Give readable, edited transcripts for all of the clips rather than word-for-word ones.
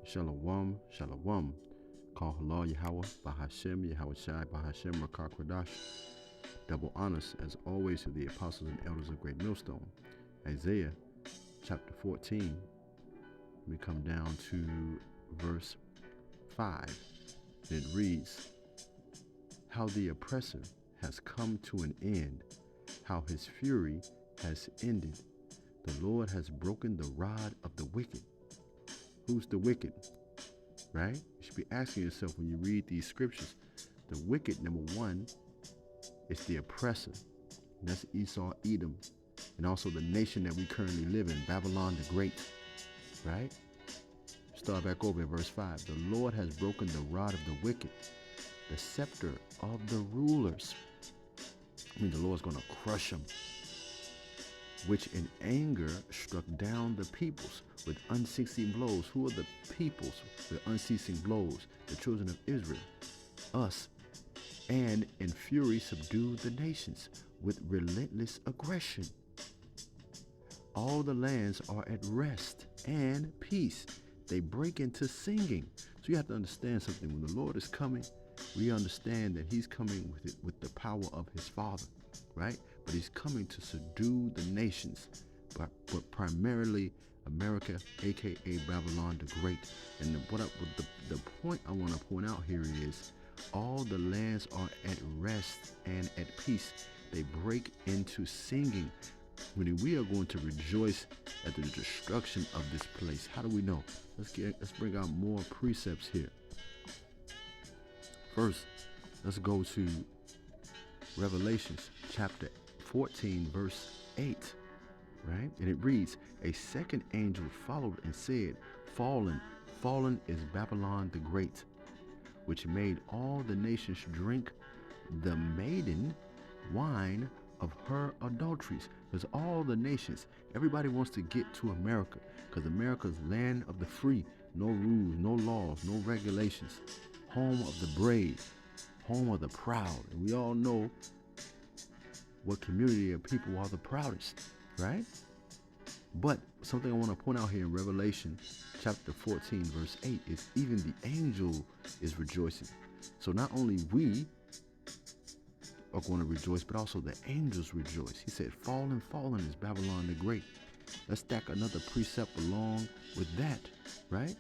Shalom, shalom. Call halal Yahweh, Bahashem, Yahweh Shai, Bahashem, Rakar Kwadash. Double honors, as always, to the apostles and elders of Great Millstone. Isaiah chapter 14. We come down to verse 5. And it reads, how the oppressor has come to an end, how his fury has ended. The Lord has broken the rod of the wicked. Who's the wicked? Right? You should be asking yourself when you read these scriptures. The wicked, number one, is the oppressor. And that's Esau, Edom, and also the nation that we currently live in, Babylon the Great. Right? Start back over in verse 5. The Lord has broken the rod of the wicked, the scepter of the rulers. I mean, the Lord's going to crush them, which in anger struck down the peoples with unceasing blows. Who are the peoples with unceasing blows? The children of Israel, us. And in fury subdued the nations with relentless aggression. All the lands are at rest and peace. They break into singing. So you have to understand something. When the Lord is coming, we understand that he's coming with the power of his Father, right? But he's coming to subdue the nations, but primarily America, aka Babylon the Great. And the point I want to point out here is all the lands are at rest and at peace. They break into singing. Meaning we are going to rejoice at the destruction of this place. How do we know? Let's bring out more precepts here. First, let's go to Revelations chapter 14, verse 8, right? And it reads, a second angel followed and said, fallen, fallen is Babylon the Great, which made all the nations drink the maiden wine of her adulteries. Because all the nations, everybody wants to get to America, because America's land of the free, no rules, no laws, no regulations, home of the brave, home of the proud. And we all know what community of people are the proudest, right? But something I want to point out here in Revelation chapter 14 verse 8 is even the angel is rejoicing. So not only we are going to rejoice, but also the angels rejoice. He said, fallen, fallen is Babylon the Great. Let's stack another precept along with that, right?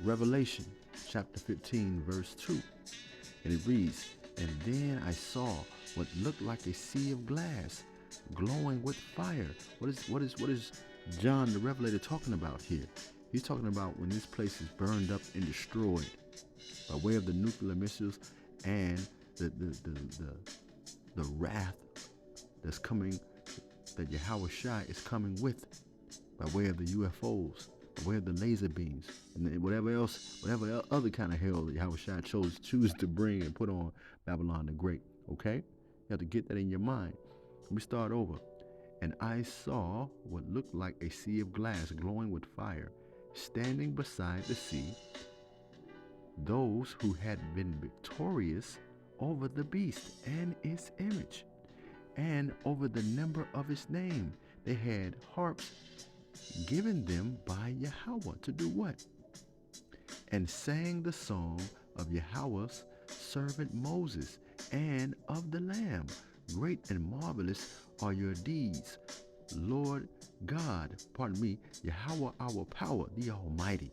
Revelation chapter 15 verse 2. And it reads, and then I saw what looked like a sea of glass glowing with fire. What is John the Revelator talking about here? He's talking about when this place is burned up and destroyed by way of the nuclear missiles and the wrath that's coming, that Yahweh Shai is coming with by way of the UFOs, by way of the laser beams, and whatever other kind of hell that Yahweh Shai choose to bring and put on Babylon the Great. Okay? You have to get that in your mind. Let me start over. And I saw what looked like a sea of glass glowing with fire, standing beside the sea, those who had been victorious over the beast and its image, and over the number of its name. They had harps given them by Yahweh to do what? And sang the song of Yahweh's servant Moses and of the Lamb. Great and marvelous are your deeds, Lord God, Yahweh our power, the Almighty.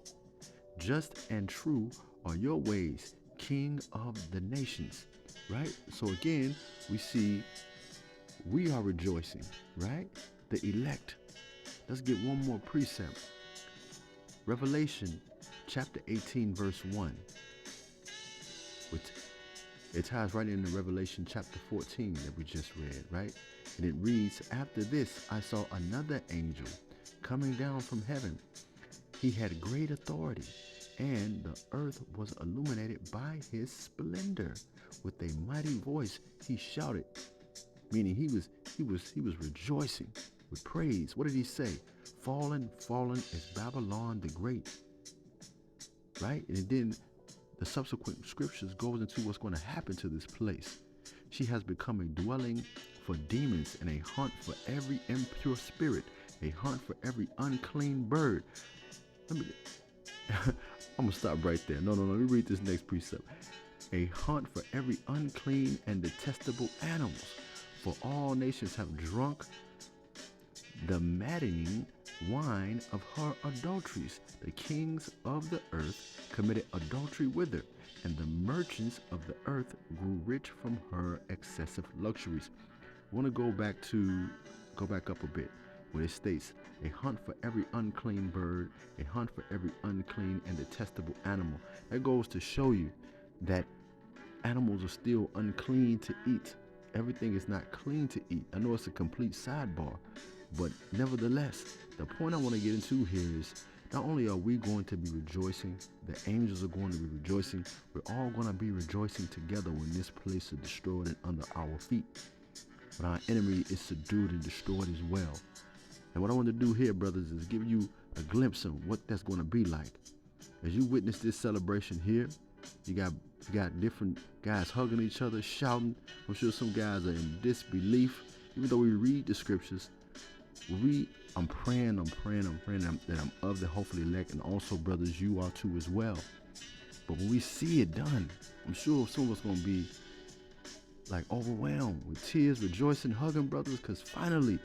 Just and true are your ways, King of the nations, right? So again, we see we are rejoicing, right? The elect. Let's get one more precept. Revelation chapter 18 verse 1, which it ties right into Revelation chapter 14 that we just read, right? And it reads, after this I saw another angel coming down from heaven. He had great authority, and the earth was illuminated by his splendor. With a mighty voice he shouted, meaning he was rejoicing with praise. What did he say? Fallen, fallen is Babylon the Great, right? And then the subsequent scriptures goes into what's going to happen to this place. She has become a dwelling for demons and a haunt for every impure spirit A hunt for every unclean bird. Let me, I'm going to stop right there. No. Let me read this next precept. A hunt for every unclean and detestable animals. For all nations have drunk the maddening wine of her adulteries. The kings of the earth committed adultery with her, and the merchants of the earth grew rich from her excessive luxuries. I want to go back up a bit, where it states, a hunt for every unclean bird, a hunt for every unclean and detestable animal. That goes to show you that animals are still unclean to eat. Everything is not clean to eat. I know it's a complete sidebar, but nevertheless, the point I want to get into here is not only are we going to be rejoicing, the angels are going to be rejoicing, we're all going to be rejoicing together when this place is destroyed and under our feet. But our enemy is subdued and destroyed as well. And what I want to do here, brothers, is give you a glimpse of what that's going to be like. As you witness this celebration here, you got different guys hugging each other, shouting. I'm sure some guys are in disbelief. Even though we read the scriptures, I'm praying that I'm of the hopefully elect, and also, brothers, you are too as well. But when we see it done, I'm sure some of us going to be like overwhelmed with tears, rejoicing, hugging, brothers, because finally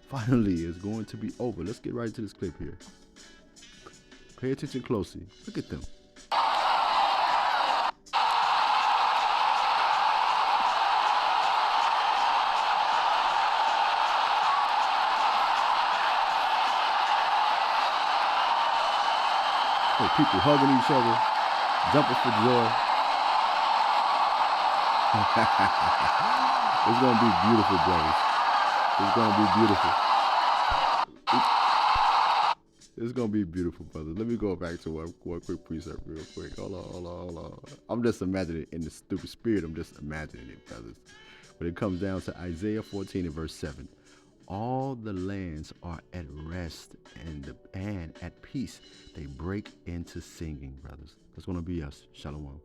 it's going to be over. Let's get right into this clip here. Pay attention closely. Look at them. Oh, people hugging each other, jumping for joy. It's going to be beautiful, brothers. It's going to be beautiful. It's going to be beautiful, brothers. Let me go back to one quick precept real quick. Hold on. I'm just imagining it in the stupid spirit. I'm just imagining it, brothers. But it comes down to Isaiah 14 and verse 7. All the lands are at rest and at peace. They break into singing, brothers. That's going to be us. Shalom.